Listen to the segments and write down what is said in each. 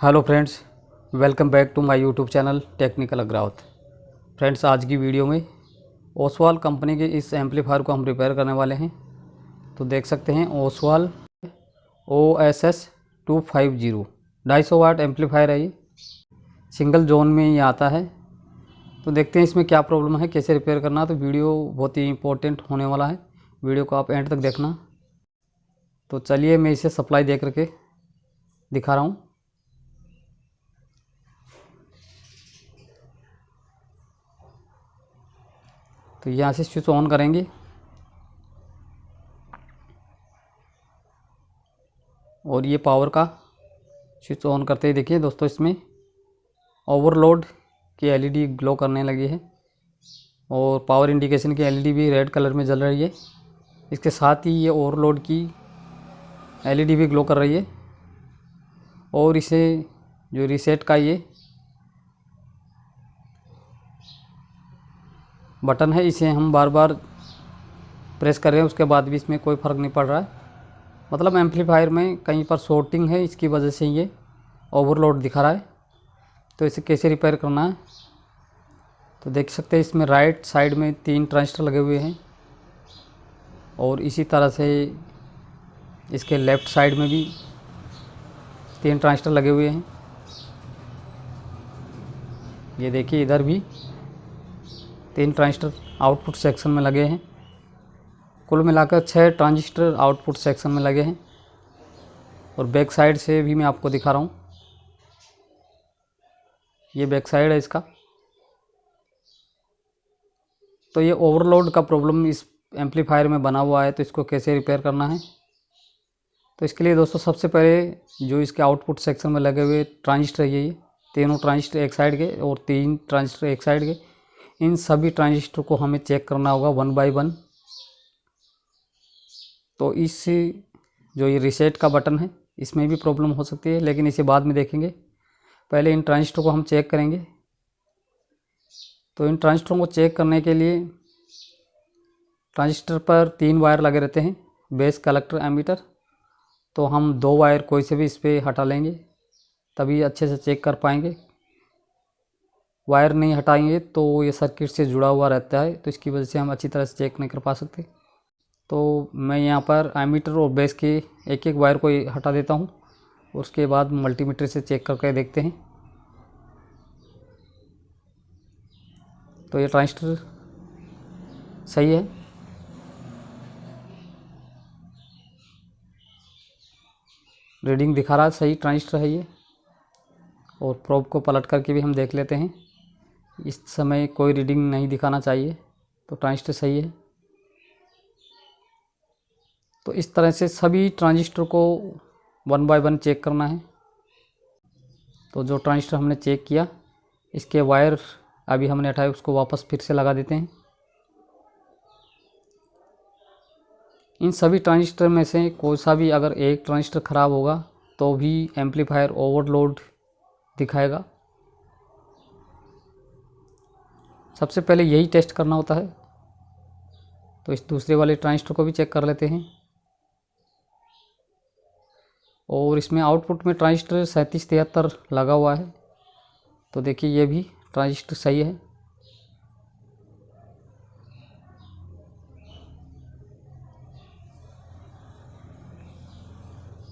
Hello friends, welcome back to my YouTube channel technical Agrawat. Friends, आज की video में Oswal company के इस एम्पलीफायर को हम रिपेयर करने वाले हैं। तो देख सकते हैं ओसवाल OSS 250 250 वाट एम्पलीफायर है। ये सिंगल जोन में ये आता है। तो देखते हैं इसमें क्या प्रॉब्लम है, कैसे रिपेयर करना। तो वीडियो बहुत ही इंपॉर्टेंट होने वाला है, वीडियो को आप एंड तक देखना। तो चलिए मैं इसे सप्लाई दे करके दिखा रहा हूँ। तो यहाँ से स्विच ऑन करेंगे और ये पावर का स्विच ऑन करते ही देखिए दोस्तों, इसमें ओवरलोड की एलईडी ग्लो करने लगी है और पावर इंडिकेशन की एलईडी भी रेड कलर में जल रही है। इसके साथ ही ये ओवरलोड की एलईडी भी ग्लो कर रही है। और इसे जो रीसेट का ये बटन है, इसे हम बार बार प्रेस कर रहे हैं, उसके बाद भी इसमें कोई फ़र्क नहीं पड़ रहा है। मतलब एम्पलीफायर में कहीं पर शॉर्टिंग है, इसकी वजह से ये ओवरलोड दिखा रहा है। तो इसे कैसे रिपेयर करना है, तो देख सकते हैं इसमें राइट साइड में 3 ट्रांजिस्टर लगे हुए हैं और इसी तरह से इसके लेफ़्ट साइड में भी 3 ट्रांजिस्टर लगे हुए हैं। ये देखिए इधर भी 3 ट्रांजिस्टर आउटपुट सेक्शन में लगे हैं। कुल मिलाकर 6 ट्रांजिस्टर आउटपुट सेक्शन में लगे हैं। और बैक साइड से भी मैं आपको दिखा रहा हूँ, ये बैक साइड है इसका। तो ये ओवरलोड का प्रॉब्लम इस एम्पलीफायर में बना हुआ है। तो इसको कैसे रिपेयर करना है, तो इसके लिए दोस्तों सबसे पहले जो इसके आउटपुट सेक्शन में लगे हुए ट्रांजिस्टर, ये तीनों ट्रांजिस्टर एक साइड के और 3 ट्रांजिस्टर एक साइड के, इन सभी ट्रांजिस्टर को हमें चेक करना होगा 1 बाय 1। तो इस जो ये रीसेट का बटन है, इसमें भी प्रॉब्लम हो सकती है, लेकिन इसे बाद में देखेंगे। पहले इन ट्रांजिस्टर को हम चेक करेंगे। तो इन ट्रांजिस्टरों को चेक करने के लिए ट्रांजिस्टर पर 3 वायर लगे रहते हैं, बेस, कलेक्टर, एमीटर। तो हम 2 वायर कोई से भी इस पर हटा लेंगे, तभी अच्छे से चेक कर पाएंगे। वायर नहीं हटाएंगे तो ये सर्किट से जुड़ा हुआ रहता है, तो इसकी वजह से हम अच्छी तरह से चेक नहीं कर पा सकते। तो मैं यहाँ पर एमीटर और बेस के एक एक वायर को हटा देता हूँ, उसके बाद मल्टीमीटर से चेक करके देखते हैं। तो ये ट्रांजिस्टर सही है, रीडिंग दिखा रहा है, सही ट्रांजिस्टर है ये। और प्रोब को पलट करके भी हम देख लेते हैं, इस समय कोई रीडिंग नहीं दिखाना चाहिए, तो ट्रांजिस्टर सही है। तो इस तरह से सभी ट्रांजिस्टर को 1 बाय 1 चेक करना है। तो जो ट्रांजिस्टर हमने चेक किया, इसके वायर अभी हमने हटाए, उसको वापस फिर से लगा देते हैं। इन सभी ट्रांजिस्टर में से कोई सा भी अगर एक ट्रांजिस्टर ख़राब होगा तो भी एम्पलीफायर ओवरलोड दिखाएगा। सबसे पहले यही टेस्ट करना होता है। तो इस दूसरे वाले ट्रांजिस्टर को भी चेक कर लेते हैं। और इसमें आउटपुट में ट्रांजिस्टर 3773 लगा हुआ है। तो देखिए ये भी ट्रांजिस्टर सही है।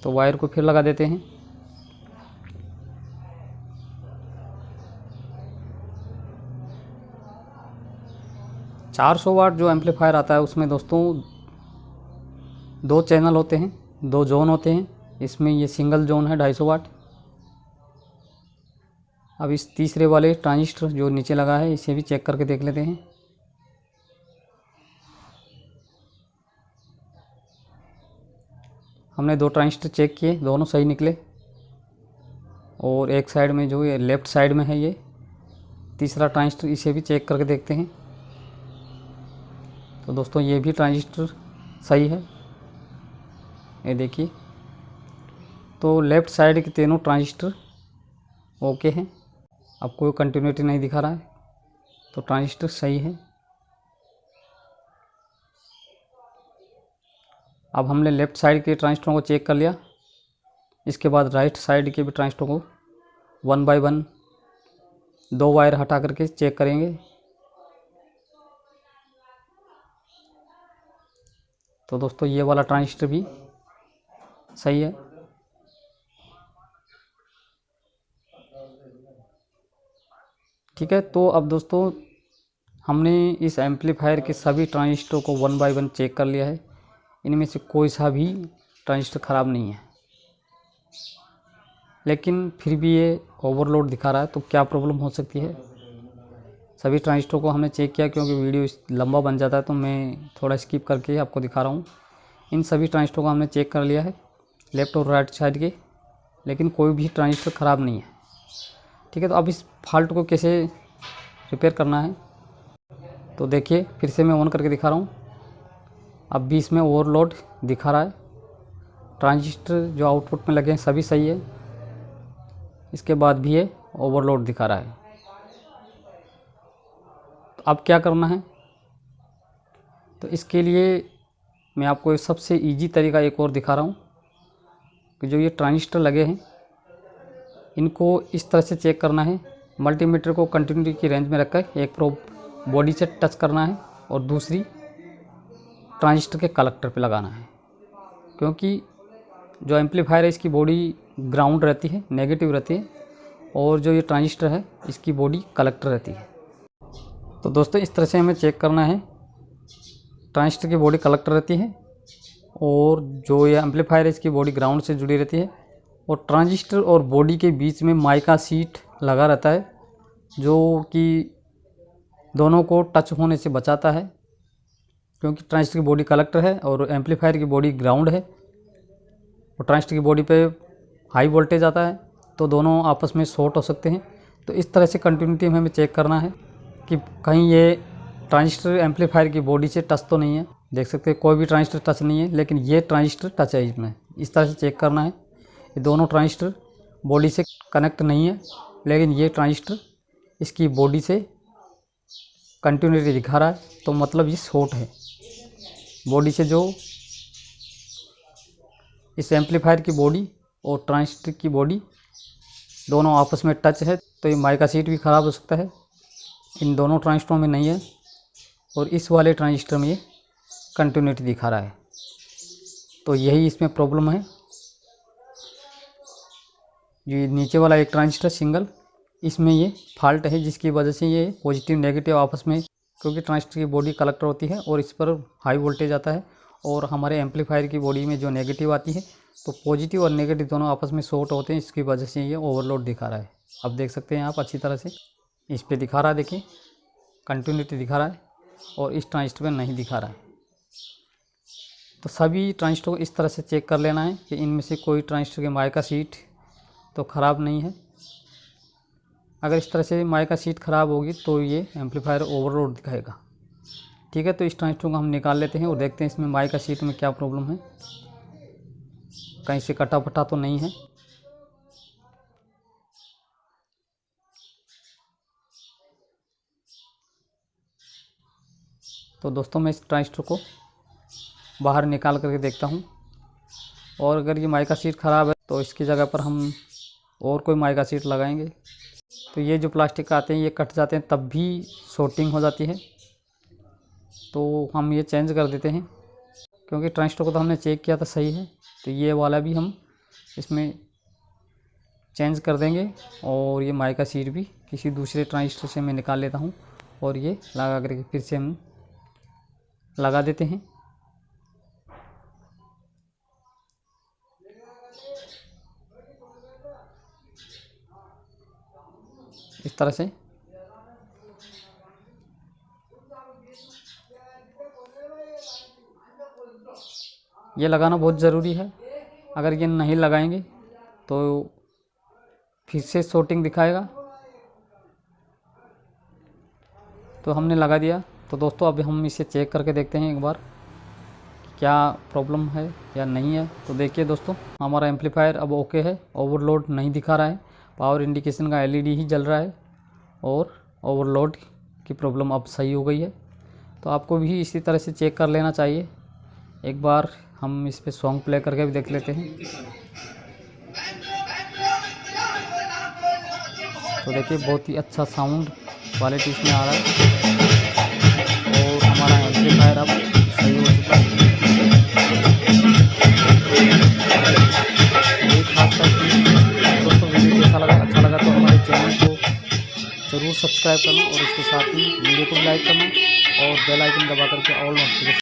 तो वायर को फिर लगा देते हैं। $400 जो एम्पलीफायर आता है उसमें दोस्तों 2 चैनल होते हैं, 2 जोन होते हैं। इसमें ये सिंगल जोन है 250 वाट। अब इस तीसरे वाले ट्रांजिस्टर जो नीचे लगा है, इसे भी चेक करके देख लेते हैं। हमने 2 ट्रांजिस्टर चेक किए, दोनों सही निकले। और एक साइड में जो ये लेफ़्ट साइड में है, ये तीसरा ट्रांजिस्टर, इसे भी चेक करके देखते हैं। तो दोस्तों ये भी ट्रांजिस्टर सही है, ये देखिए। तो लेफ़्ट साइड के तीनों ट्रांजिस्टर ओके हैं, अब कोई कंटिन्यूटी नहीं दिखा रहा है, तो ट्रांजिस्टर सही है। अब हमने लेफ़्ट साइड के ट्रांजिस्टरों को चेक कर लिया, इसके बाद राइट साइड के भी ट्रांजिस्टर को 1 बाय 1 2 वायर हटा करके चेक करेंगे। तो दोस्तों ये वाला ट्रांजिस्टर भी सही है। ठीक है, तो अब दोस्तों हमने इस एम्पलीफायर के सभी ट्रांजिस्टर को 1 बाय 1 चेक कर लिया है। इनमें से कोई सा भी ट्रांजिस्टर ख़राब नहीं है, लेकिन फिर भी ये ओवरलोड दिखा रहा है। तो क्या प्रॉब्लम हो सकती है? सभी ट्रांजिस्टर को हमने चेक किया, क्योंकि वीडियो लंबा बन जाता है तो मैं थोड़ा स्किप करके आपको दिखा रहा हूँ। इन सभी ट्रांजिस्टर को हमने चेक कर लिया है, लेफ़्ट और राइट साइड के, लेकिन कोई भी ट्रांजिस्टर ख़राब नहीं है। ठीक है, तो अब इस फॉल्ट को कैसे रिपेयर करना है तो देखिए, फिर से मैं ऑन करके दिखा रहा हूँ। अब भी इसमें ओवरलोड दिखा रहा है। ट्रांजिस्टर जो आउटपुट में लगे हैं सभी सही है, इसके बाद भी ये ओवरलोड दिखा रहा है। तो अब क्या करना है? तो इसके लिए मैं आपको सबसे इजी तरीका एक और दिखा रहा हूँ कि जो ये ट्रांजिस्टर लगे हैं इनको इस तरह से चेक करना है। मल्टीमीटर को कंटिन्यूटी की रेंज में रखकर एक प्रोब बॉडी से टच करना है और दूसरी ट्रांजिस्टर के कलेक्टर पे लगाना है, क्योंकि जो एम्पलीफायर है इसकी बॉडी ग्राउंड रहती है, नेगेटिव रहती है, और जो ये ट्रांजिस्टर है इसकी बॉडी कलेक्टर रहती है। तो दोस्तों इस तरह से हमें चेक करना है। ट्रांजिस्टर की बॉडी कलेक्टर रहती है और जो ये एम्पलीफायर है इसकी बॉडी ग्राउंड से जुड़ी रहती है, और ट्रांजिस्टर और बॉडी के बीच में माइका शीट लगा रहता है, जो कि दोनों को टच होने से बचाता है, क्योंकि ट्रांजिस्टर की बॉडी कलेक्टर है और एम्पलीफायर की बॉडी ग्राउंड है, और ट्रांजिस्टर की बॉडी पे हाई वोल्टेज आता है, तो दोनों आपस में शॉर्ट हो सकते हैं। तो इस तरह से कंटिन्यूटी में हमें चेक करना है कि कहीं ये ट्रांजिस्टर एम्पलीफायर की बॉडी से टच तो नहीं है। देख सकते हैं कोई भी ट्रांजिस्टर टच नहीं है, लेकिन ये ट्रांजिस्टर टच है इसमें। इस तरह से चेक करना है। ये दोनों ट्रांजिस्टर बॉडी से कनेक्ट नहीं है, लेकिन ये ट्रांजिस्टर इसकी बॉडी से कंटिन्यूटी दिखा रहा है, तो मतलब ये शॉर्ट है। बॉडी से जो इस एम्पलीफायर की बॉडी और ट्रांजिस्टर की बॉडी दोनों आपस में टच है, तो ये माइका शीट भी ख़राब हो सकता है। इन दोनों ट्रांजिस्टरों में नहीं है, और इस वाले ट्रांजिस्टर में ये कंटिन्यूटी दिखा रहा है, तो यही इसमें प्रॉब्लम है। ये नीचे वाला एक ट्रांजिस्टर सिंगल, इसमें ये फॉल्ट है, जिसकी वजह से ये पॉजिटिव नेगेटिव आपस में, क्योंकि ट्रांजिस्टर की बॉडी कलेक्टर होती है और इस पर हाई वोल्टेज आता है, और हमारे एम्पलीफायर की बॉडी में जो नेगेटिव आती है, तो पॉजिटिव और नेगेटिव दोनों आपस में शॉर्ट होते हैं, इसकी वजह से ये ओवरलोड दिखा रहा है। अब देख सकते हैं आप अच्छी तरह से इस पर दिखा रहा है, देखिए कंटिन्यूटी दिखा रहा है, और इस ट्रांजिस्टर पर नहीं दिखा रहा है। तो सभी ट्रांजिस्टर को इस तरह से चेक कर लेना है कि इनमें से कोई ट्रांजिस्टर के माइका शीट तो ख़राब नहीं है। अगर इस तरह से माइका शीट ख़राब होगी तो ये एम्पलीफायर ओवरलोड दिखाएगा। ठीक है, तो इस ट्रांजिस्टर को हम निकाल लेते हैं और देखते हैं इसमें माइका शीट में क्या प्रॉब्लम है, कहीं से कटा फटा तो नहीं है। तो दोस्तों मैं इस ट्रांजिस्टर को बाहर निकाल करके देखता हूँ, और अगर ये माइका शीट ख़राब है तो इसकी जगह पर हम और कोई माइका शीट लगाएंगे। तो ये जो प्लास्टिक आते हैं ये कट जाते हैं, तब भी शॉर्टिंग हो जाती है, तो हम ये चेंज कर देते हैं, क्योंकि ट्रांजिस्टर को तो हमने चेक किया था सही है। तो ये वाला भी हम इसमें चेंज कर देंगे, और ये माइका शीट भी किसी दूसरे ट्रांजिस्टर से मैं निकाल लेता हूँ, और ये लगा करके फिर से हम लगा देते हैं। इस तरह से ये लगाना बहुत ज़रूरी है। अगर ये नहीं लगाएंगे तो फिर से शॉर्टिंग दिखाएगा। तो हमने लगा दिया। तो दोस्तों अब हम इसे चेक करके देखते हैं एक बार क्या प्रॉब्लम है या नहीं है। तो देखिए दोस्तों, हमारा एम्पलीफायर अब ओके है, ओवरलोड नहीं दिखा रहा है, पावर इंडिकेशन का एलईडी ही जल रहा है, और ओवरलोड की प्रॉब्लम अब सही हो गई है। तो आपको भी इसी तरह से चेक कर लेना चाहिए। एक बार हम इस पे सॉन्ग प्ले करके भी देख लेते हैं। तो देखिए बहुत ही अच्छा साउंड क्वालिटी इसमें आ रहा है और हमारा एम्पलीफायर अब सही हो चुका है। दोस्तों वीडियो कैसा लगा, अच्छा लगा तो हमारे चैनल को ज़रूर सब्सक्राइब करना और इसके साथ ही वीडियो को भी लाइक करना और बेल आइकन दबा करके ऑल नोटिफिकेशन